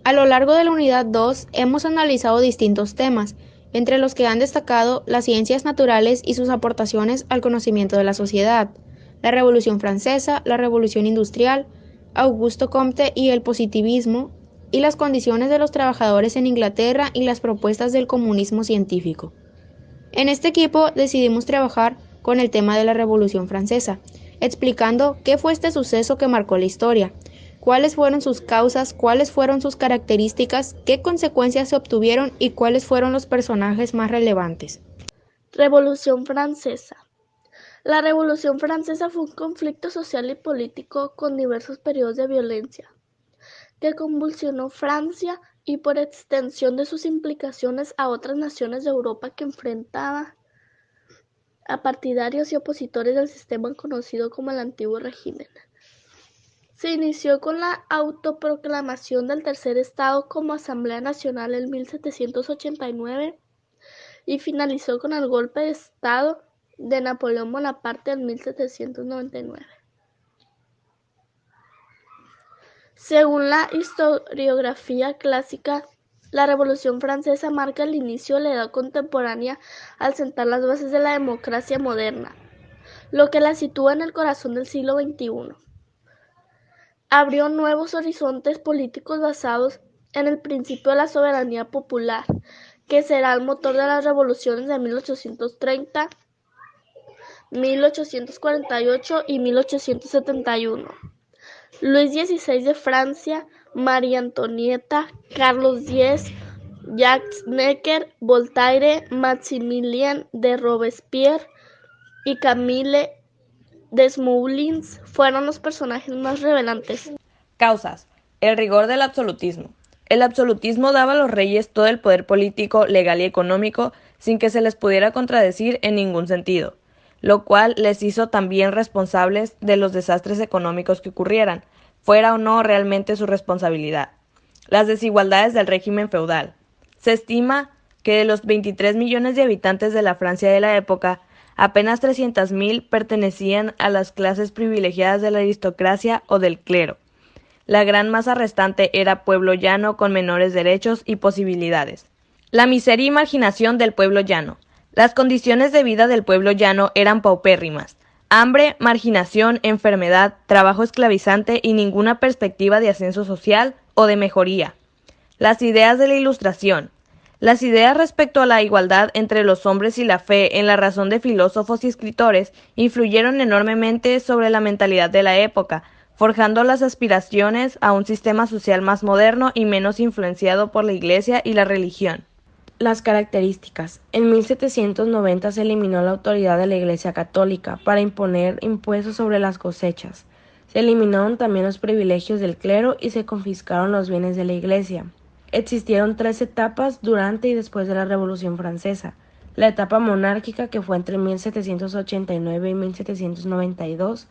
A lo largo de la unidad 2 hemos analizado distintos temas, entre los que han destacado las ciencias naturales y sus aportaciones al conocimiento de la sociedad, la Revolución Francesa, la Revolución Industrial, Augusto Comte y el positivismo, y las condiciones de los trabajadores en Inglaterra y las propuestas del comunismo científico. En este equipo decidimos trabajar con el tema de la Revolución Francesa, explicando qué fue este suceso que marcó la historia, cuáles fueron sus causas, cuáles fueron sus características, qué consecuencias se obtuvieron y cuáles fueron los personajes más relevantes. Revolución Francesa. La Revolución Francesa fue un conflicto social y político con diversos periodos de violencia que convulsionó Francia y por extensión de sus implicaciones a otras naciones de Europa que enfrentaba a partidarios y opositores del sistema conocido como el Antiguo Régimen. Se inició con la autoproclamación del Tercer Estado como Asamblea Nacional en 1789 y finalizó con el golpe de Estado de Napoleón Bonaparte en 1799. Según la historiografía clásica, la Revolución Francesa marca el inicio de la edad contemporánea al sentar las bases de la democracia moderna, lo que la sitúa en el corazón del siglo XXI. Abrió nuevos horizontes políticos basados en el principio de la soberanía popular, que será el motor de las revoluciones de 1830, 1848 y 1871. Luis XVI de Francia, María Antonieta, Carlos X, Jacques Necker, Voltaire, Maximilien de Robespierre y Camille Desmoulins fueron los personajes más relevantes. Causas. El rigor del absolutismo. El absolutismo daba a los reyes todo el poder político, legal y económico sin que se les pudiera contradecir en ningún sentido, lo cual les hizo también responsables de los desastres económicos que ocurrieran, fuera o no realmente su responsabilidad. Las desigualdades del régimen feudal. Se estima que de los 23 millones de habitantes de la Francia de la época, apenas 300.000 pertenecían a las clases privilegiadas de la aristocracia o del clero. La gran masa restante era pueblo llano con menores derechos y posibilidades. La miseria y marginación del pueblo llano. Las condiciones de vida del pueblo llano eran paupérrimas. Hambre, marginación, enfermedad, trabajo esclavizante y ninguna perspectiva de ascenso social o de mejoría. Las ideas de la Ilustración. Las ideas respecto a la igualdad entre los hombres y la fe en la razón de filósofos y escritores influyeron enormemente sobre la mentalidad de la época, forjando las aspiraciones a un sistema social más moderno y menos influenciado por la Iglesia y la religión. Las características. En 1790 se eliminó la autoridad de la Iglesia Católica para imponer impuestos sobre las cosechas. Se eliminaron también los privilegios del clero y se confiscaron los bienes de la Iglesia. Existieron 3 etapas durante y después de la Revolución Francesa. La etapa monárquica, que fue entre 1789 y 1792,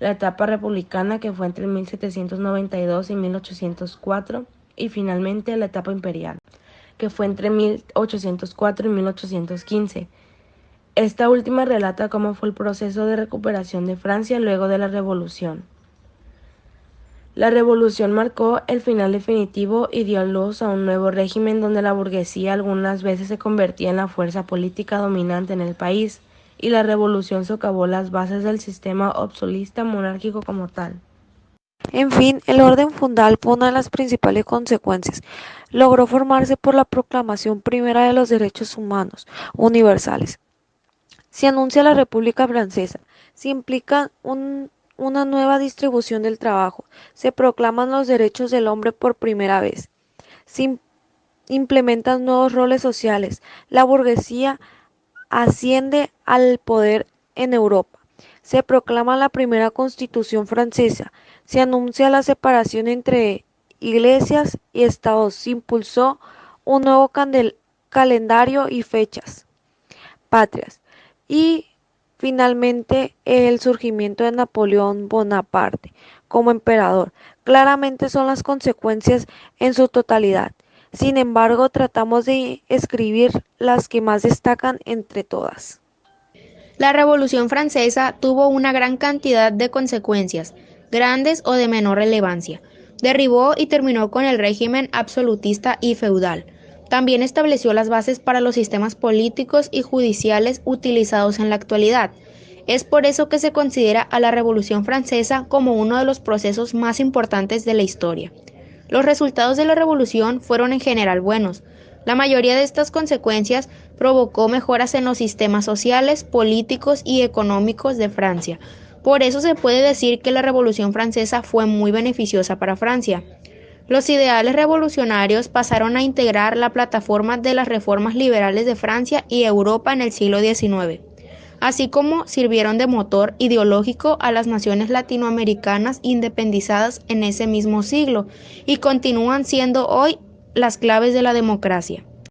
la etapa republicana, que fue entre 1792 y 1804, y finalmente la etapa imperial, que fue entre 1804 y 1815. Esta última relata cómo fue el proceso de recuperación de Francia luego de la Revolución. La Revolución marcó el final definitivo y dio luz a un nuevo régimen donde la burguesía algunas veces se convertía en la fuerza política dominante en el país, y la Revolución socavó las bases del sistema absolutista monárquico como tal. En fin, el orden fundal fue una de las principales consecuencias. Logró formarse por la proclamación primera de los derechos humanos universales. Se anuncia la República Francesa. Se implica una nueva distribución del trabajo. Se proclaman los derechos del hombre por primera vez. Se implementan nuevos roles sociales. La burguesía asciende al poder en Europa. Se proclama la primera Constitución francesa. Se anuncia la separación entre iglesias y estados. Se impulsó un nuevo calendario y fechas patrias. Y finalmente el surgimiento de Napoleón Bonaparte como emperador. Claramente son las consecuencias en su totalidad. Sin embargo, tratamos de escribir las que más destacan entre todas. La Revolución Francesa tuvo una gran cantidad de consecuencias, grandes o de menor relevancia. Derribó y terminó con el régimen absolutista y feudal. También estableció las bases para los sistemas políticos y judiciales utilizados en la actualidad. Es por eso que se considera a la Revolución Francesa como uno de los procesos más importantes de la historia. Los resultados de la revolución fueron en general buenos. La mayoría de estas consecuencias provocó mejoras en los sistemas sociales, políticos y económicos de Francia. Por eso se puede decir que la Revolución Francesa fue muy beneficiosa para Francia. Los ideales revolucionarios pasaron a integrar la plataforma de las reformas liberales de Francia y Europa en el siglo XIX, así como sirvieron de motor ideológico a las naciones latinoamericanas independizadas en ese mismo siglo y continúan siendo hoy las claves de la democracia.